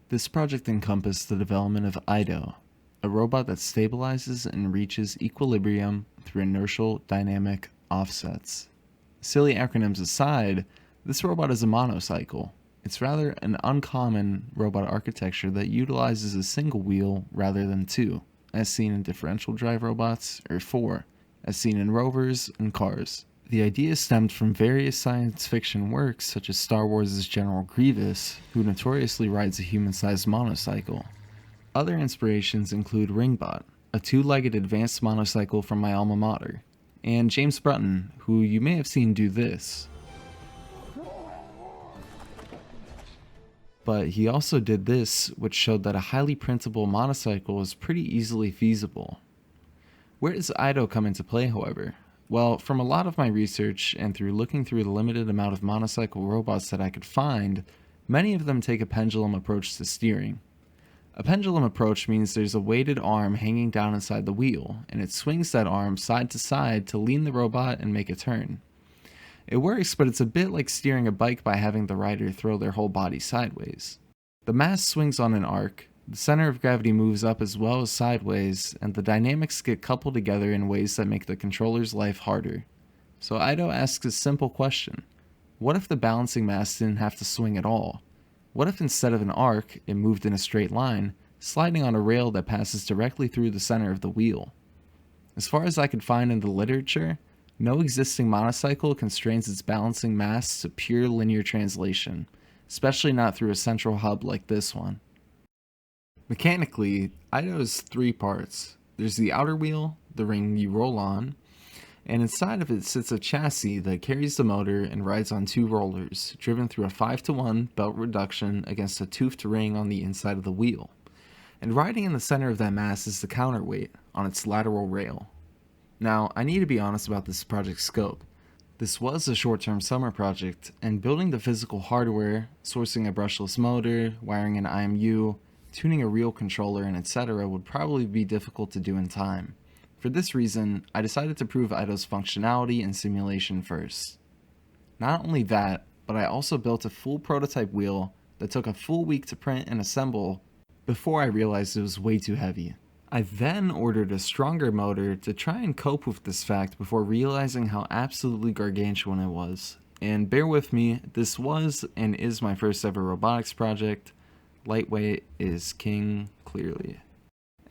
This project encompassed the development of EIDO, a robot that stabilizes and reaches equilibrium through inertial dynamic offsets. Silly acronyms aside, this robot is a monocycle. It's rather an uncommon robot architecture that utilizes a single wheel rather than two, as seen in differential drive robots, or four, as seen in rovers and cars. The idea stemmed from various science fiction works such as Star Wars' General Grievous, who notoriously rides a human-sized monocycle. Other inspirations include Ringbot, a two-legged advanced monocycle from my alma mater, and James Brutton, who you may have seen do this. But he also did this, which showed that a highly printable monocycle is pretty easily feasible. Where does EIDO come into play, however? Well, from a lot of my research and through looking through the limited amount of monocycle robots that I could find, many of them take a pendulum approach to steering. A pendulum approach means there's a weighted arm hanging down inside the wheel, and it swings that arm side to side to lean the robot and make a turn. It works, but it's a bit like steering a bike by having the rider throw their whole body sideways. The mast swings on an arc, the center of gravity moves up as well as sideways, and the dynamics get coupled together in ways that make the controller's life harder. So EIDO asks a simple question. What if the balancing mast didn't have to swing at all? What if instead of an arc, it moved in a straight line, sliding on a rail that passes directly through the center of the wheel? As far as I could find in the literature, no existing monocycle constrains its balancing mast to pure linear translation, especially not through a central hub like this one. Mechanically, EIDO has three parts. There's the outer wheel, the ring you roll on, and inside of it sits a chassis that carries the motor and rides on two rollers, driven through a 5-to-1 belt reduction against a toothed ring on the inside of the wheel. And riding in the center of that mass is the counterweight on its lateral rail. Now, I need to be honest about this project's scope. This was a short-term summer project, and building the physical hardware, sourcing a brushless motor, wiring an IMU, tuning a real controller, and etc. would probably be difficult to do in time. For this reason, I decided to prove EIDO's functionality and simulation first. Not only that, but I also built a full prototype wheel that took a full week to print and assemble before I realized it was way too heavy. I then ordered a stronger motor to try and cope with this fact before realizing how absolutely gargantuan it was. And bear with me, this was and is my first ever robotics project. Lightweight is king, clearly.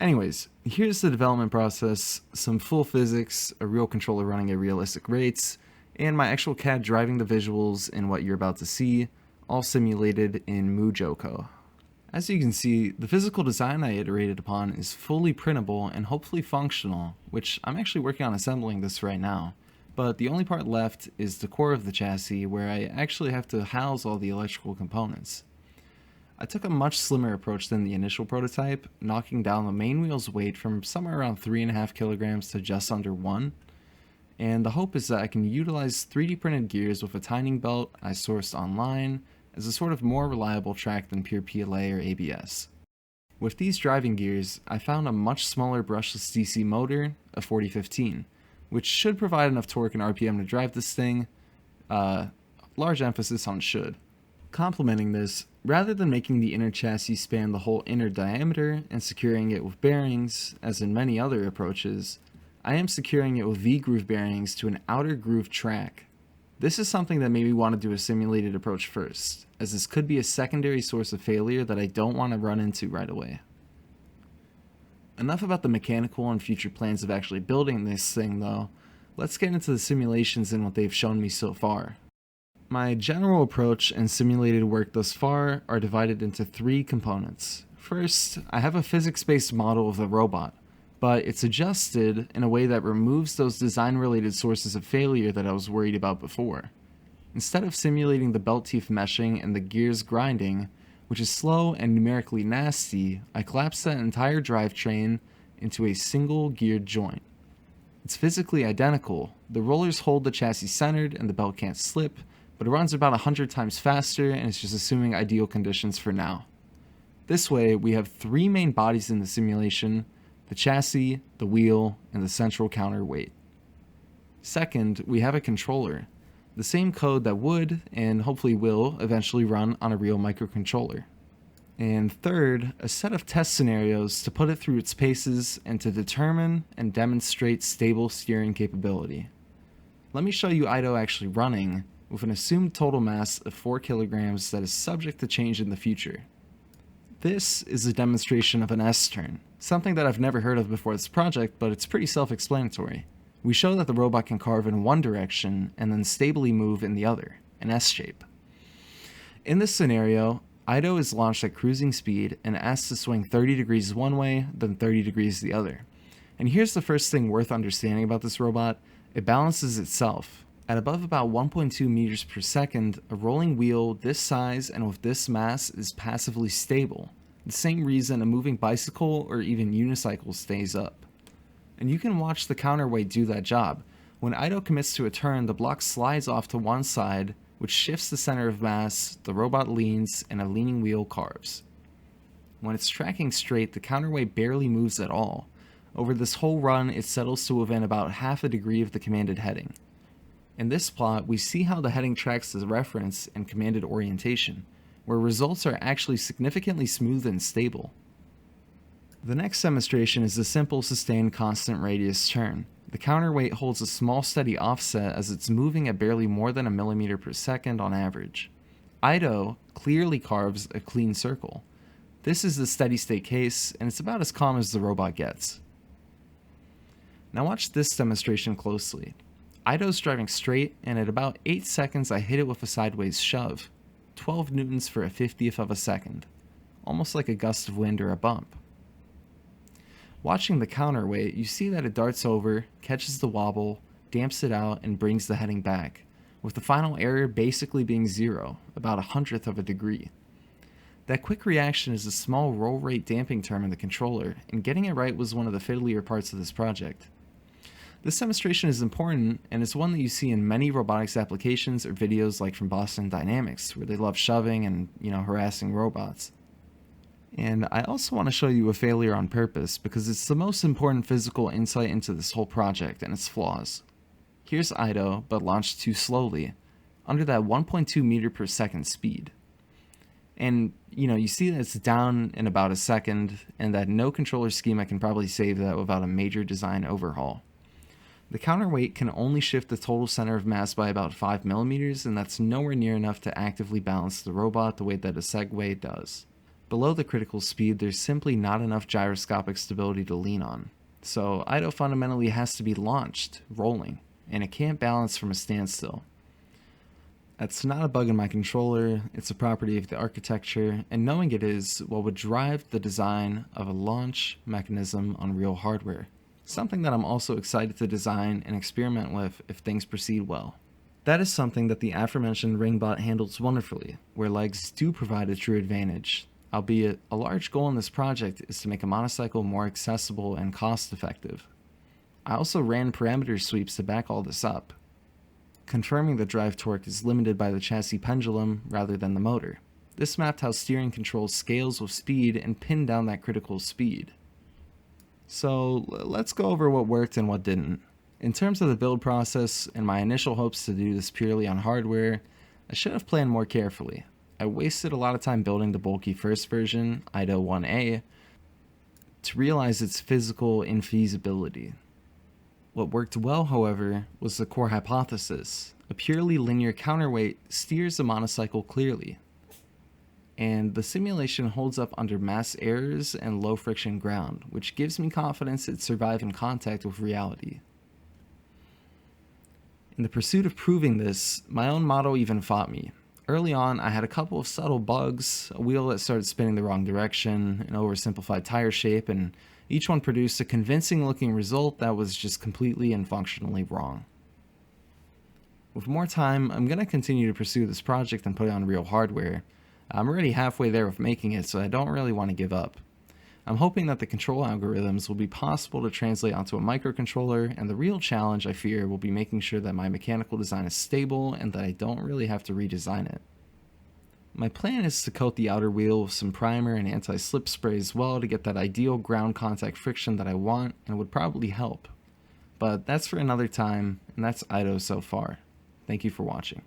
Anyways, here's the development process, some full physics, a real controller running at realistic rates, and my actual CAD driving the visuals in what you're about to see, all simulated in MuJoCo. As you can see, the physical design I iterated upon is fully printable and hopefully functional, which I'm actually working on assembling this right now. But the only part left is the core of the chassis, where I actually have to house all the electrical components. I took a much slimmer approach than the initial prototype, knocking down the main wheel's weight from somewhere around 3.5 kilograms to just under 1. And the hope is that I can utilize 3D printed gears with a timing belt I sourced online as a sort of more reliable track than pure PLA or ABS. With these driving gears, I found a much smaller brushless DC motor, a 4015, which should provide enough torque and RPM to drive this thing, large emphasis on should. Complementing this, rather than making the inner chassis span the whole inner diameter and securing it with bearings, as in many other approaches, I am securing it with V-groove bearings to an outer groove track. This is something that made me want to do a simulated approach first, as this could be a secondary source of failure that I don't want to run into right away. Enough about the mechanical and future plans of actually building this thing though, let's get into the simulations and what they've shown me so far. My general approach and simulated work thus far are divided into three components. First, I have a physics-based model of the robot, but it's adjusted in a way that removes those design-related sources of failure that I was worried about before. Instead of simulating the belt teeth meshing and the gears grinding, which is slow and numerically nasty, I collapsed that entire drivetrain into a single geared joint. It's physically identical. The rollers hold the chassis centered and the belt can't slip, but it runs about 100 times faster and it's just assuming ideal conditions for now. This way, we have three main bodies in the simulation: the chassis, the wheel, and the central counterweight. Second, we have a controller, the same code that would, and hopefully will, eventually run on a real microcontroller. And third, a set of test scenarios to put it through its paces and to determine and demonstrate stable steering capability. Let me show you EIDO actually running with an assumed total mass of 4 kilograms that is subject to change in the future. This is a demonstration of an S-turn, something that I've never heard of before this project, but it's pretty self-explanatory. We show that the robot can carve in one direction and then stably move in the other, an S shape. In this scenario, EIDO is launched at cruising speed and asked to swing 30 degrees one way, then 30 degrees the other. And here's the first thing worth understanding about this robot: it balances itself. At above about 1.2 meters per second, a rolling wheel this size and with this mass is passively stable, the same reason a moving bicycle or even unicycle stays up. And you can watch the counterweight do that job. When EIDO commits to a turn, the block slides off to one side, which shifts the center of mass, the robot leans, and a leaning wheel carves. When it's tracking straight, the counterweight barely moves at all. Over this whole run, it settles to within about half a degree of the commanded heading. In this plot, we see how the heading tracks the reference and commanded orientation, where results are actually significantly smooth and stable. The next demonstration is a simple sustained constant radius turn. The counterweight holds a small steady offset as it's moving at barely more than a millimeter per second on average. EIDO clearly carves a clean circle. This is the steady state case, and it's about as calm as the robot gets. Now watch this demonstration closely. EIDO's driving straight, and at about 8 seconds I hit it with a sideways shove. 12 newtons for a 50th of a second. Almost like a gust of wind or a bump. Watching the counterweight, you see that it darts over, catches the wobble, damps it out, and brings the heading back, with the final error basically being 0, about 1/100th of a degree. That quick reaction is a small roll rate damping term in the controller, and getting it right was one of the fiddlier parts of this project. This demonstration is important, and it's one that you see in many robotics applications or videos like from Boston Dynamics, where they love shoving and, harassing robots. And I also want to show you a failure on purpose because it's the most important physical insight into this whole project and its flaws. Here's EIDO, but launched too slowly, under that 1.2 meter per second speed. And, you see that it's down in about a second, and that no controller schema can probably save that without a major design overhaul. The counterweight can only shift the total center of mass by about 5 millimeters, and that's nowhere near enough to actively balance the robot the way that a Segway does. Below the critical speed, there's simply not enough gyroscopic stability to lean on. So EIDO fundamentally has to be launched, rolling, and it can't balance from a standstill. That's not a bug in my controller, it's a property of the architecture, and knowing it is what would drive the design of a launch mechanism on real hardware. Something that I'm also excited to design and experiment with if things proceed well. That is something that the aforementioned Ringbot handles wonderfully, where legs do provide a true advantage. Albeit, a large goal in this project is to make a monocycle more accessible and cost-effective. I also ran parameter sweeps to back all this up, confirming the drive torque is limited by the chassis pendulum rather than the motor. This mapped how steering control scales with speed and pinned down that critical speed. So let's go over what worked and what didn't. In terms of the build process and my initial hopes to do this purely on hardware, I should have planned more carefully. I wasted a lot of time building the bulky first version, EIDO 1A, to realize its physical infeasibility. What worked well, however, was the core hypothesis. A purely linear counterweight steers the monocycle clearly, and the simulation holds up under mass errors and low friction ground, which gives me confidence it survived in contact with reality. In the pursuit of proving this, my own model even fought me. Early on, I had a couple of subtle bugs, a wheel that started spinning the wrong direction, an oversimplified tire shape, and each one produced a convincing looking result that was just completely and functionally wrong. With more time, I'm going to continue to pursue this project and put it on real hardware. I'm already halfway there with making it, so I don't really want to give up. I'm hoping that the control algorithms will be possible to translate onto a microcontroller, and the real challenge, I fear, will be making sure that my mechanical design is stable and that I don't really have to redesign it. My plan is to coat the outer wheel with some primer and anti-slip spray as well to get that ideal ground contact friction that I want, and would probably help. But that's for another time, and that's EIDO so far. Thank you for watching.